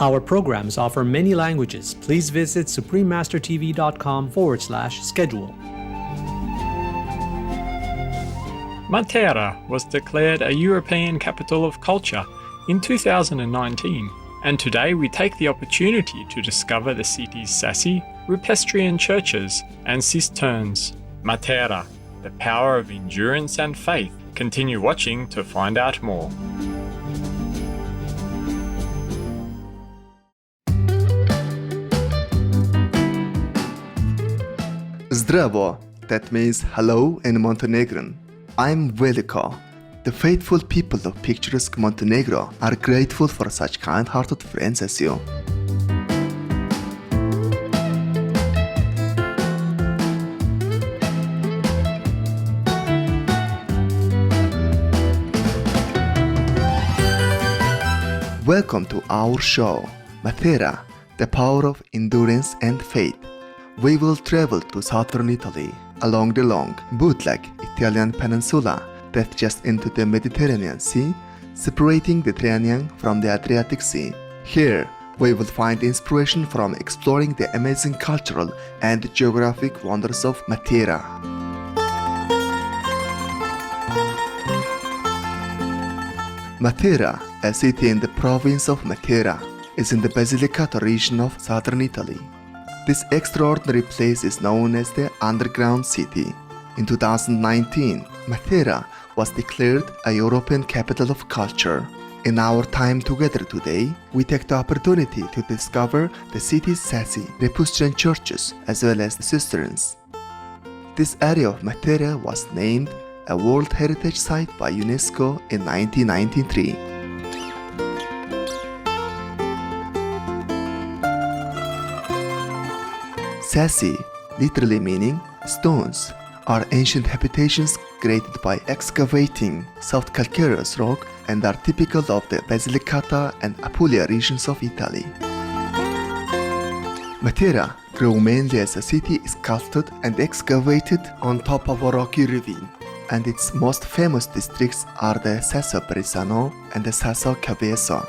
Our programs offer many languages. Please visit suprememastertv.com/schedule. Matera was declared a European Capital of Culture in 2019, and today we take the opportunity to discover the city's Sassi, Rupestrian Churches and cisterns. Matera, the power of endurance and faith. Continue watching to find out more. Zdravo, that means hello in Montenegrin. I'm Velika. The faithful people of picturesque Montenegro are grateful for such kind-hearted friends as you. Welcome to our show, Matera, the power of endurance and faith. We will travel to southern Italy, along the long, bootleg Italian peninsula that just into the Mediterranean Sea, separating the Tyrrhenian from the Adriatic Sea. Here, we will find inspiration from exploring the amazing cultural and geographic wonders of Matera. Matera, a city in the province of Matera, is in the Basilicata region of southern Italy. This extraordinary place is known as the Underground City. In 2019, Matera was declared a European Capital of Culture. In our time together today, we take the opportunity to discover the city's Sassi, Rupestrian Churches, as well as the cisterns. This area of Matera was named a World Heritage Site by UNESCO in 1993. Sassi, literally meaning stones, are ancient habitations created by excavating soft calcareous rock and are typical of the Basilicata and Apulia regions of Italy. Matera grew mainly as a city sculpted and excavated on top of a rocky ravine, and its most famous districts are the Sassi of Bresano and the Sassi of Caveso.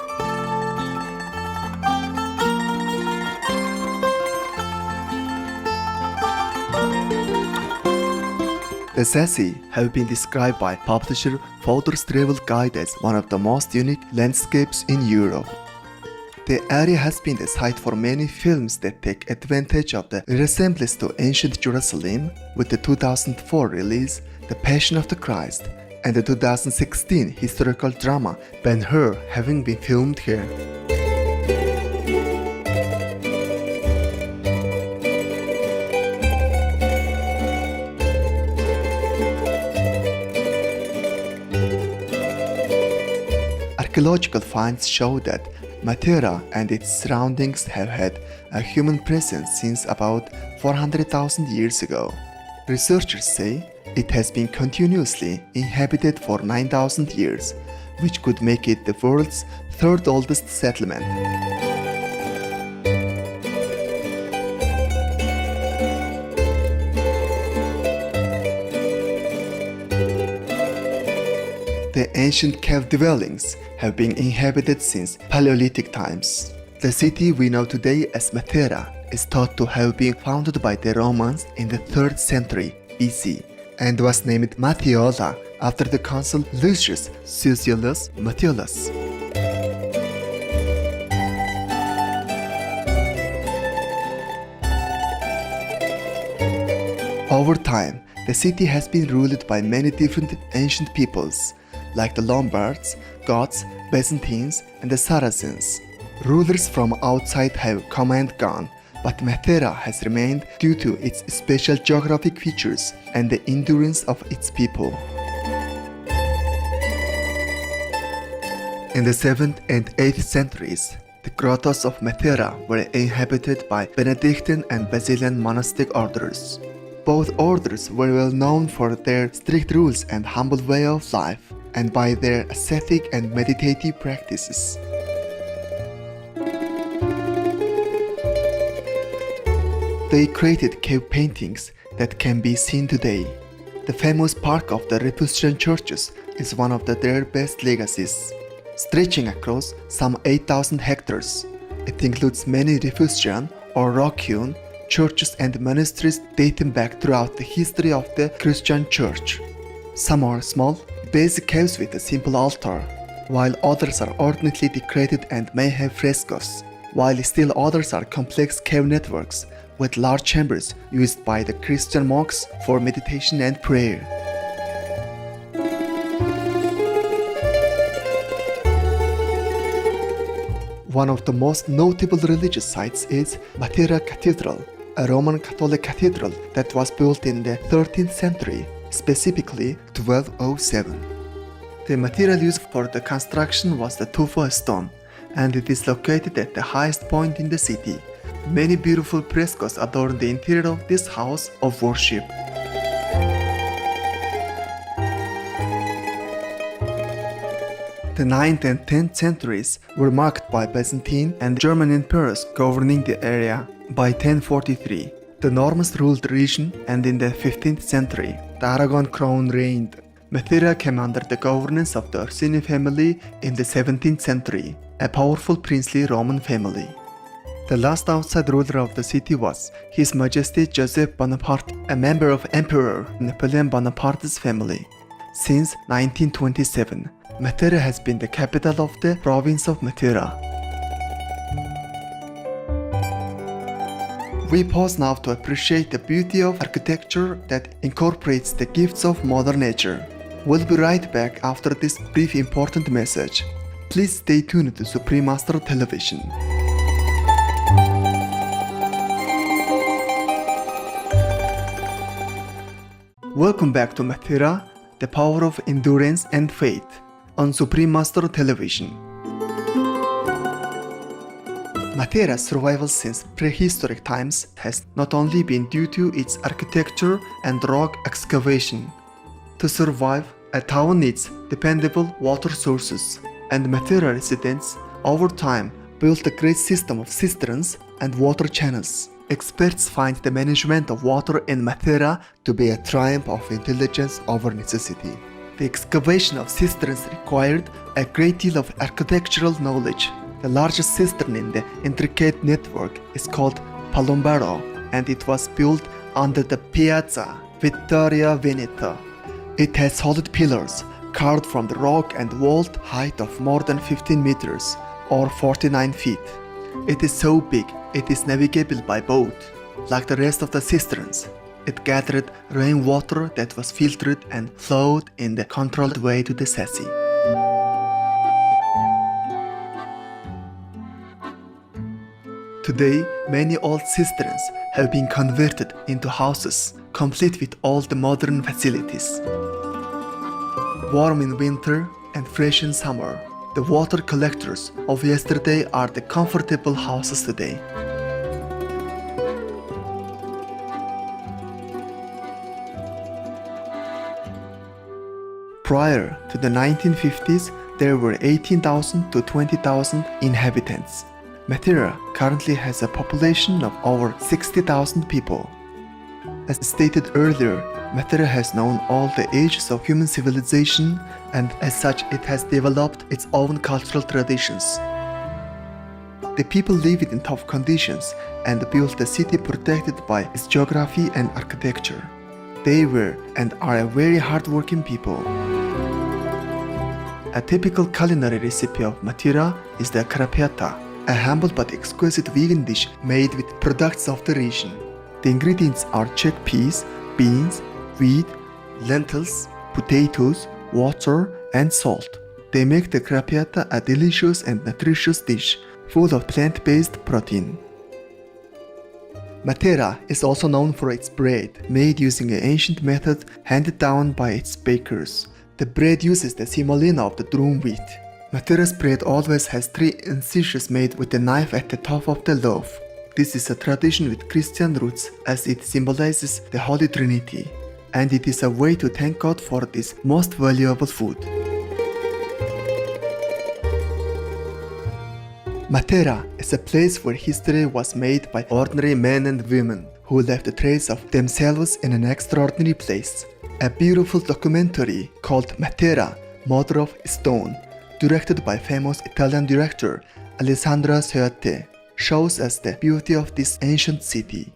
The Sassi have been described by publisher Fodor's Travel Guide as one of the most unique landscapes in Europe. The area has been the site for many films that take advantage of the resemblance to ancient Jerusalem, with the 2004 release The Passion of the Christ and the 2016 historical drama Ben-Hur having been filmed here. Archaeological finds show that Matera and its surroundings have had a human presence since about 400,000 years ago. Researchers say it has been continuously inhabited for 9,000 years, which could make it the world's third oldest settlement. The ancient cave dwellings have been inhabited since Paleolithic times. The city we know today as Matera is thought to have been founded by the Romans in the 3rd century BC and was named Matteola after the consul Lucius Susiolus Mattiolus. Over time, the city has been ruled by many different ancient peoples, like the Lombards, Goths, Byzantines, and the Saracens. Rulers from outside have come and gone, but Matera has remained due to its special geographic features and the endurance of its people. In the 7th and 8th centuries, the grottos of Matera were inhabited by Benedictine and Basilian monastic orders. Both orders were well known for their strict rules and humble way of life, and by their ascetic and meditative practices. They created cave paintings that can be seen today. The famous park of the Rupestrian Churches is one of their best legacies, stretching across some 8,000 hectares. It includes many Rupestrian or rock-hewn churches and monasteries dating back throughout the history of the Christian Church. Some are small, basic caves with a simple altar, while others are ornately decorated and may have frescos, while still others are complex cave networks with large chambers used by the Christian monks for meditation and prayer. One of the most notable religious sites is Matera Cathedral, a Roman Catholic cathedral that was built in the 13th century, specifically 1207. The material used for the construction was the tufa stone, and it is located at the highest point in the city. Many beautiful frescoes adorn the interior of this house of worship. The 9th and 10th centuries were marked by Byzantine and German emperors governing the area. By 1043, the Normans ruled the region, and in the 15th century, the Aragon crown reigned. Matera came under the governance of the Orsini family in the 17th century, a powerful princely Roman family. The last outside ruler of the city was His Majesty Joseph Bonaparte, a member of Emperor Napoleon Bonaparte's family. Since 1927, Matera has been the capital of the province of Matera. We pause now to appreciate the beauty of architecture that incorporates the gifts of Mother Nature. We'll be right back after this brief important message. Please stay tuned to Supreme Master Television. Welcome back to Matera, the power of endurance and faith, on Supreme Master Television. Matera's survival since prehistoric times has not only been due to its architecture and rock excavation. To survive, a town needs dependable water sources, and Matera residents, over time, built a great system of cisterns and water channels. Experts find the management of water in Matera to be a triumph of intelligence over necessity. The excavation of cisterns required a great deal of architectural knowledge. The largest cistern in the intricate network is called Palombaro, and it was built under the Piazza Vittoria Veneto. It has solid pillars carved from the rock and vault height of more than 15 meters or 49 feet. It is so big it is navigable by boat. Like the rest of the cisterns, it gathered rainwater that was filtered and flowed in the controlled way to the Sassi. Today, many old cisterns have been converted into houses, complete with all the modern facilities. Warm in winter and fresh in summer, the water collectors of yesterday are the comfortable houses today. Prior to the 1950s, there were 18,000 to 20,000 inhabitants. Matera currently has a population of over 60,000 people. As stated earlier, Matera has known all the ages of human civilization, and as such it has developed its own cultural traditions. The people lived in tough conditions and built a city protected by its geography and architecture. They were and are a very hard-working people. A typical culinary recipe of Matera is the crappiata, a humble but exquisite vegan dish made with products of the region. The ingredients are chickpeas, beans, wheat, lentils, potatoes, water, and salt. They make the crappiata a delicious and nutritious dish full of plant-based protein. Matera is also known for its bread, made using an ancient method handed down by its bakers. The bread uses the semolina of the durum wheat. Matera's bread always has 3 incisions made with a knife at the top of the loaf. This is a tradition with Christian roots as it symbolizes the Holy Trinity, and it is a way to thank God for this most valuable food. Matera is a place where history was made by ordinary men and women who left a trace of themselves in an extraordinary place. A beautiful documentary called Matera, Mother of Stone, directed by famous Italian director Alessandro Sciotte, shows us the beauty of this ancient city.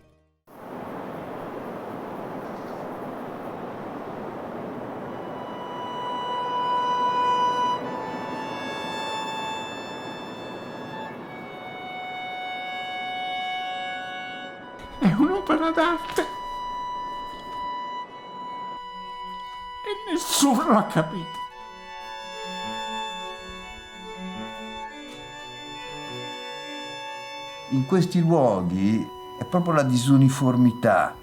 È un'opera d'arte e nessuno l'ha capito. In questi luoghi è proprio la disuniformità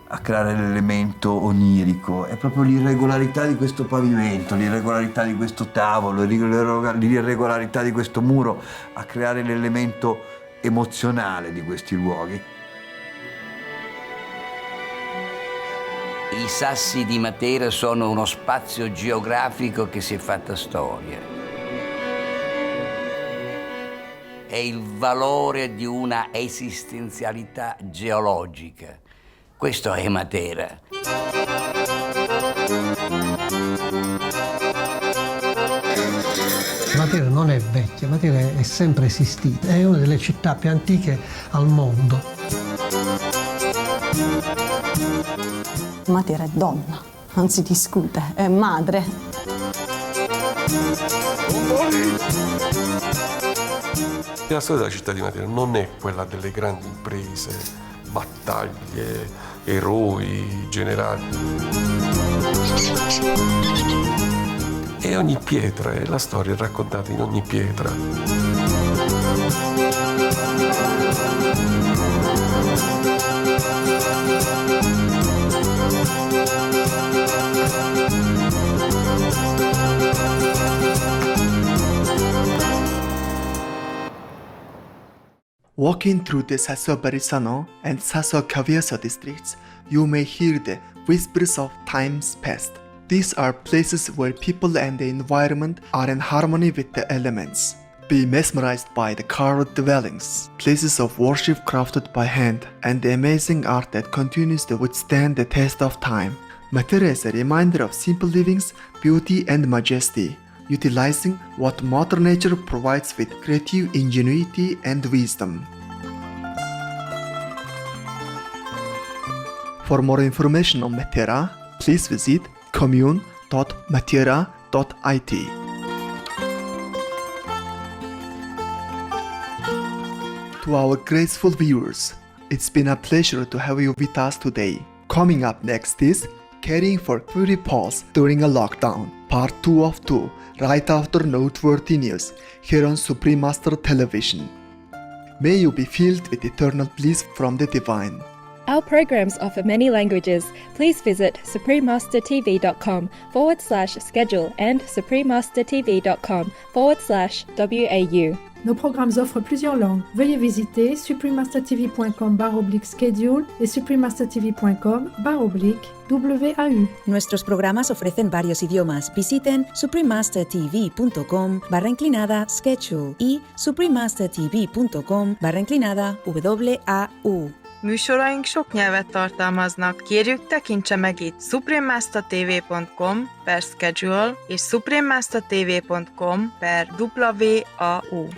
a creare l'elemento onirico, è proprio l'irregolarità di questo pavimento, l'irregolarità di questo tavolo, l'irregolarità di questo muro a creare l'elemento emozionale di questi luoghi. I Sassi di Matera sono uno spazio geografico che si è fatta storia. È il valore di una esistenzialità geologica. Questo è Matera. Matera non è vecchia, Matera è sempre esistita, è una delle città più antiche al mondo. Matera è donna, non si discute, è madre. La storia della città di Matera non è quella delle grandi imprese, battaglie, eroi, generali. E ogni pietra, la storia è raccontata in ogni pietra. Walking through the Sassi of and Sassi of districts, you may hear the whispers of times past. These are places where people and the environment are in harmony with the elements. Be mesmerized by the carved dwellings, places of worship crafted by hand, and the amazing art that continues to withstand the test of time. Matera is a reminder of simple living's beauty and majesty, utilizing what Mother Nature provides with creative ingenuity and wisdom. For more information on Matera, please visit commune.matera.it. To our graceful viewers, it's been a pleasure to have you with us today. Coming up next is Caring for Beauty Pulse During a Lockdown, Part 2 of 2, right after noteworthy news, here on Supreme Master Television. May you be filled with eternal bliss from the divine. Our programs offer many languages. Please visit suprememastertv.com/schedule and suprememastertv.com/WAU. Nos programmes offrent plusieurs langues. Veuillez visiter suprememastertv.com/schedule et suprememastertv.com/WAU. Nuestros programas ofrecen varios idiomas. Visiten suprememastertv.com/schedule y suprememastertv.com/WAU. Műsoraink sok nyelvet tartalmaznak. Kérjük, tekintse meg itt suprememastertv.com/schedule és suprememastertv.com/WAU.